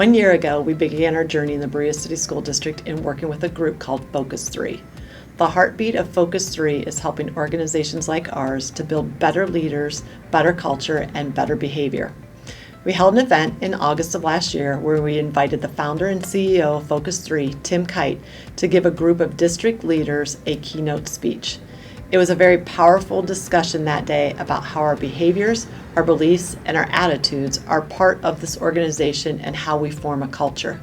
1 year ago, we began our journey in the Berea City School District in working with a group called Focus 3. The heartbeat of Focus 3 is helping organizations like ours to build better leaders, better culture, and better behavior. We held an event in August of last year where we invited the founder and CEO of Focus 3, Tim Kite, to give a group of district leaders a keynote speech. It was a very powerful discussion that day about how our behaviors, our beliefs, and our attitudes are part of this organization and how we form a culture.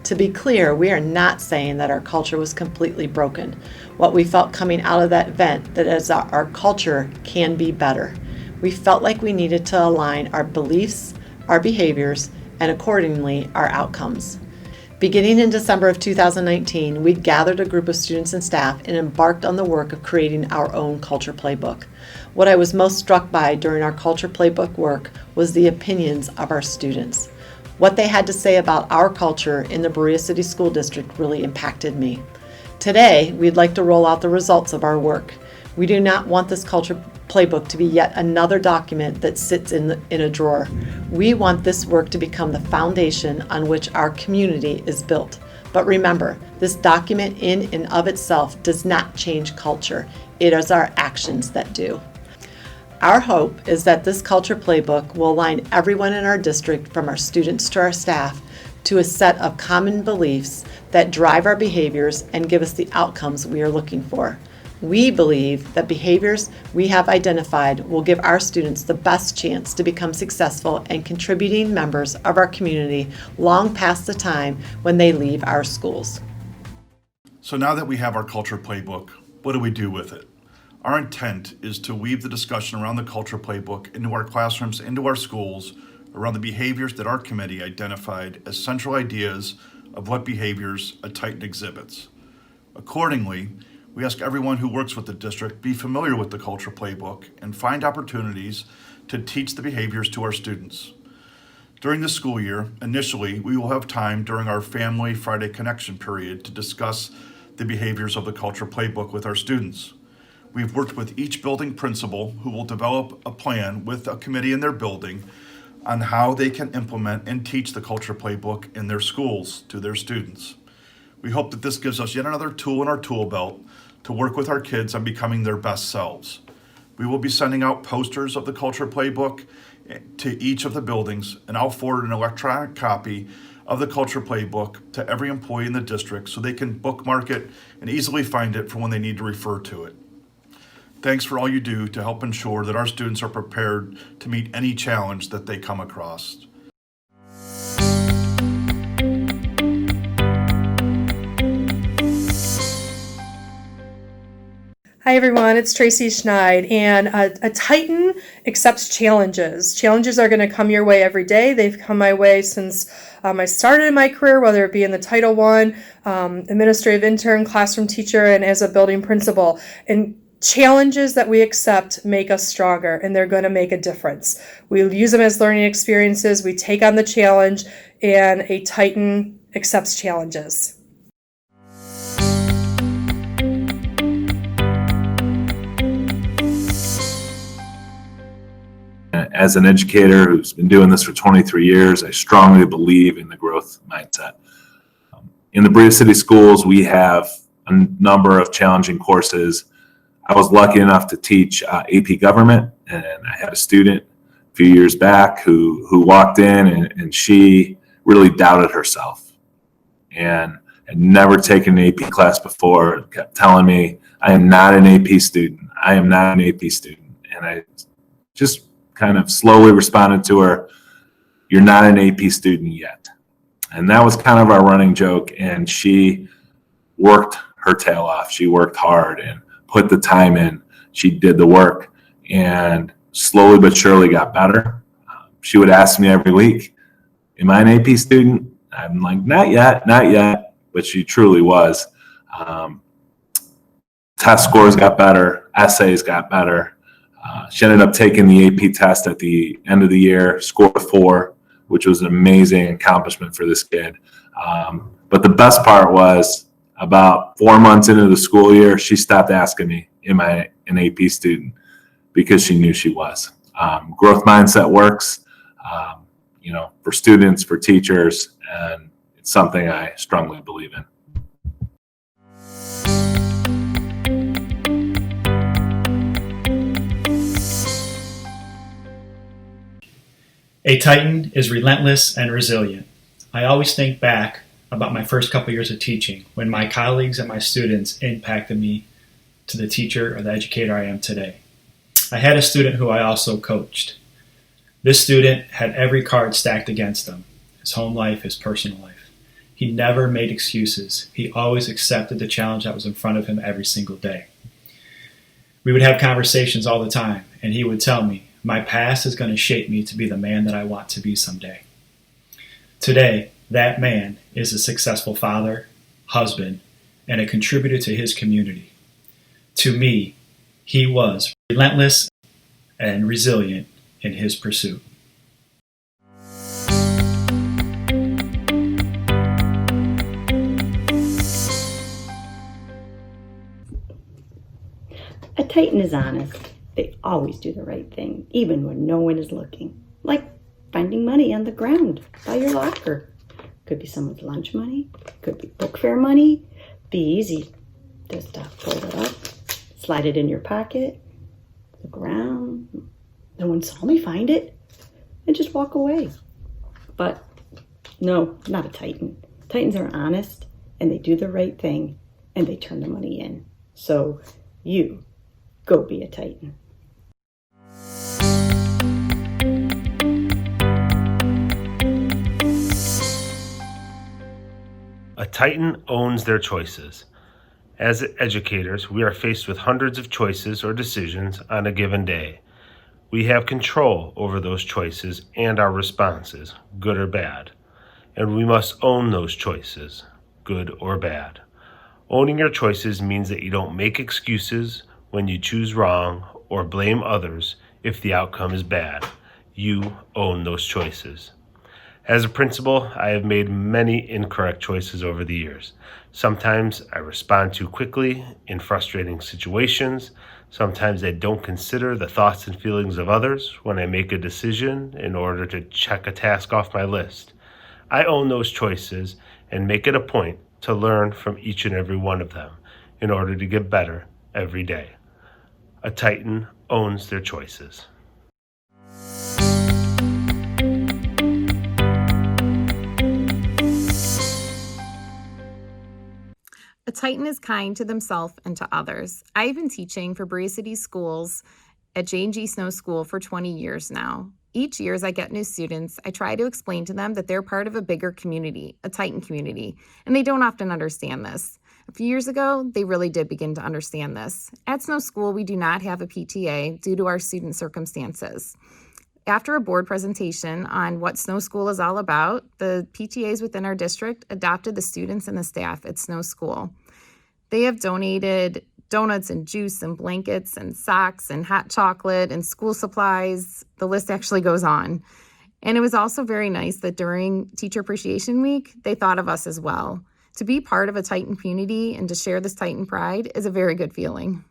To be clear, we are not saying that our culture was completely broken. What we felt coming out of that event that is our culture can be better. We felt like we needed to align our beliefs, our behaviors, and accordingly our outcomes. Beginning in December of 2019, we gathered a group of students and staff and embarked on the work of creating our own culture playbook. What I was most struck by during our culture playbook work was the opinions of our students. What they had to say about our culture in the Berea City School District really impacted me. Today, we'd like to roll out the results of our work. We do not want this culture playbook to be yet another document that sits in a drawer. We want this work to become the foundation on which our community is built. But remember, this document in and of itself does not change culture. It is our actions that do. Our hope is that this culture playbook will align everyone in our district, from our students to our staff, to a set of common beliefs that drive our behaviors and give us the outcomes we are looking for. We believe that behaviors we have identified will give our students the best chance to become successful and contributing members of our community long past the time when they leave our schools. So now that we have our culture playbook, what do we do with it? Our intent is to weave the discussion around the culture playbook into our classrooms, into our schools, around the behaviors that our committee identified as central ideas of what behaviors a Titan exhibits. Accordingly, we ask everyone who works with the district be familiar with the culture playbook and find opportunities to teach the behaviors to our students. During the school year, initially, we will have time during our Family Friday Connection period to discuss the behaviors of the culture playbook with our students. We've worked with each building principal who will develop a plan with a committee in their building on how they can implement and teach the culture playbook in their schools to their students. We hope that this gives us yet another tool in our tool belt to work with our kids on becoming their best selves. We will be sending out posters of the culture playbook to each of the buildings, and I'll forward an electronic copy of the culture playbook to every employee in the district so they can bookmark it and easily find it for when they need to refer to it. Thanks for all you do to help ensure that our students are prepared to meet any challenge that they come across. Hi everyone, it's Tracy Schneid, and a Titan accepts challenges. Challenges are going to come your way every day. They've come my way since I started in my career, whether it be in the Title I, administrative intern, classroom teacher, and as a building principal. And challenges that we accept make us stronger, and they're going to make a difference. We use them as learning experiences. We take on the challenge, and a Titan accepts challenges. As an educator who's been doing this for 23 years, I strongly believe in the growth mindset. In the Berea City Schools, we have a number of challenging courses. I was lucky enough to teach AP Government, and I had a student a few years back who walked in and she really doubted herself and had never taken an AP class before, kept telling me, I am not an AP student. I am not an AP student. And I just kind of slowly responded to her, you're not an AP student yet. And that was kind of our running joke. And she worked her tail off. She worked hard and put the time in. She did the work and slowly but surely got better. She would ask me every week, am I an AP student? I'm like, not yet. But she truly was. Test scores got better. Essays got better. She ended up taking the AP test at the end of the year, scored a 4, which was an amazing accomplishment for this kid. But the best part was about 4 months into the school year, she stopped asking me, am I an AP student? Because she knew she was. Growth mindset works, for students, for teachers, and it's something I strongly believe in. A Titan is relentless and resilient. I always think back about my first couple years of teaching when my colleagues and my students impacted me to the teacher or the educator I am today. I had a student who I also coached. This student had every card stacked against him, his home life, his personal life. He never made excuses. He always accepted the challenge that was in front of him every single day. We would have conversations all the time, and he would tell me, my past is going to shape me to be the man that I want to be someday. Today, that man is a successful father, husband, and a contributor to his community. To me, he was relentless and resilient in his pursuit. A Titan is honest. They always do the right thing, even when no one is looking. Like finding money on the ground by your locker. Could be someone's lunch money, could be book fare money. Be easy. Just fold it up, slide it in your pocket, look around. No one saw me find it, and just walk away. But no, not a Titan. Titans are honest, and they do the right thing, and they turn the money in. So you go be a Titan. A Titan owns their choices. As educators, we are faced with hundreds of choices or decisions on a given day. We have control over those choices and our responses, good or bad. And we must own those choices, good or bad. Owning your choices means that you don't make excuses when you choose wrong or blame others if the outcome is bad. You own those choices. As a principal, I have made many incorrect choices over the years. Sometimes I respond too quickly in frustrating situations. Sometimes I don't consider the thoughts and feelings of others when I make a decision in order to check a task off my list. I own those choices and make it a point to learn from each and every one of them in order to get better every day. A Titan owns their choices. A Titan is kind to themselves and to others. I've been teaching for Berea City Schools at J&G Snow School for 20 years now. Each year as I get new students, I try to explain to them that they're part of a bigger community, a Titan community, and they don't often understand this. A few years ago, they really did begin to understand this. At Snow School, we do not have a PTA due to our student circumstances. After a board presentation on what Snow School is all about, the PTAs within our district adopted the students and the staff at Snow School. They have donated donuts and juice and blankets and socks and hot chocolate and school supplies. The list actually goes on. And it was also very nice that during Teacher Appreciation Week, they thought of us as well. To be part of a Titan community and to share this Titan pride is a very good feeling.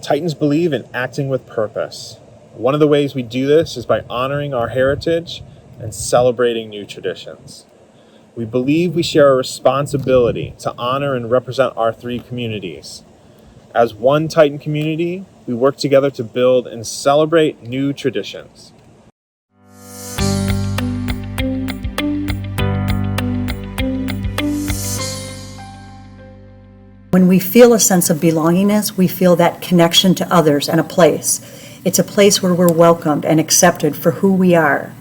Titans believe in acting with purpose. One of the ways we do this is by honoring our heritage and celebrating new traditions. We believe we share a responsibility to honor and represent our three communities. As one Titan community, we work together to build and celebrate new traditions. When we feel a sense of belongingness, we feel that connection to others and a place. It's a place where we're welcomed and accepted for who we are.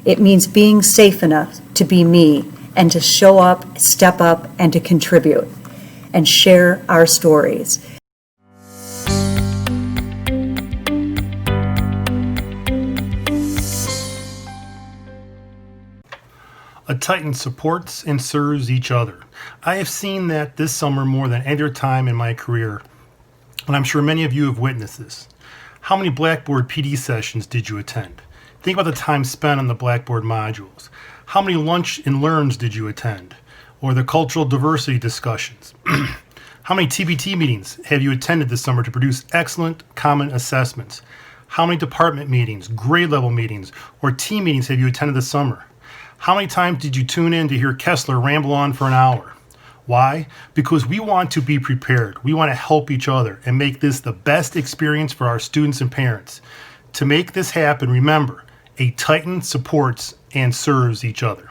It means being safe enough to be me and to show up, step up, and to contribute and share our stories. A Titan supports and serves each other. I have seen that this summer more than any other time in my career, and I'm sure many of you have witnessed this. How many Blackboard PD sessions did you attend? Think about the time spent on the Blackboard modules. How many lunch and learns did you attend? Or the cultural diversity discussions? How many TBT meetings have you attended this summer to produce excellent common assessments? How many department meetings, grade level meetings, or team meetings have you attended this summer? How many times did you tune in to hear Kessler ramble on for an hour? Why? Because we want to be prepared. We want to help each other and make this the best experience for our students and parents. To make this happen, remember, a Titan supports and serves each other.